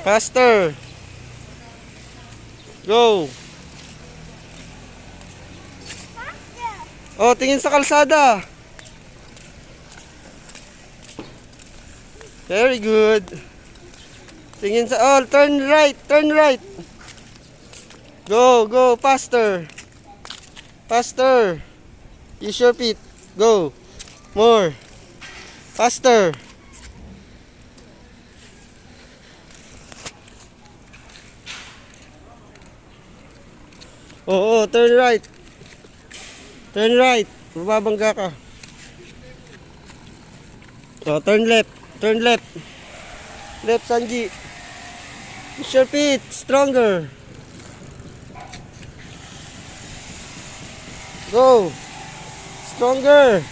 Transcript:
Faster. Go. Oh, tingin sa kalsada. Very good. Tingin sa... Oh, turn right. Turn right. Go, go. Faster. Faster. Use your feet. Go. More. Faster. Oo, turn right. Turn right. Mababangga ka. Oh, turn left. Turn left. Left, Sanji. Use your feet. Stronger. Go. Stronger.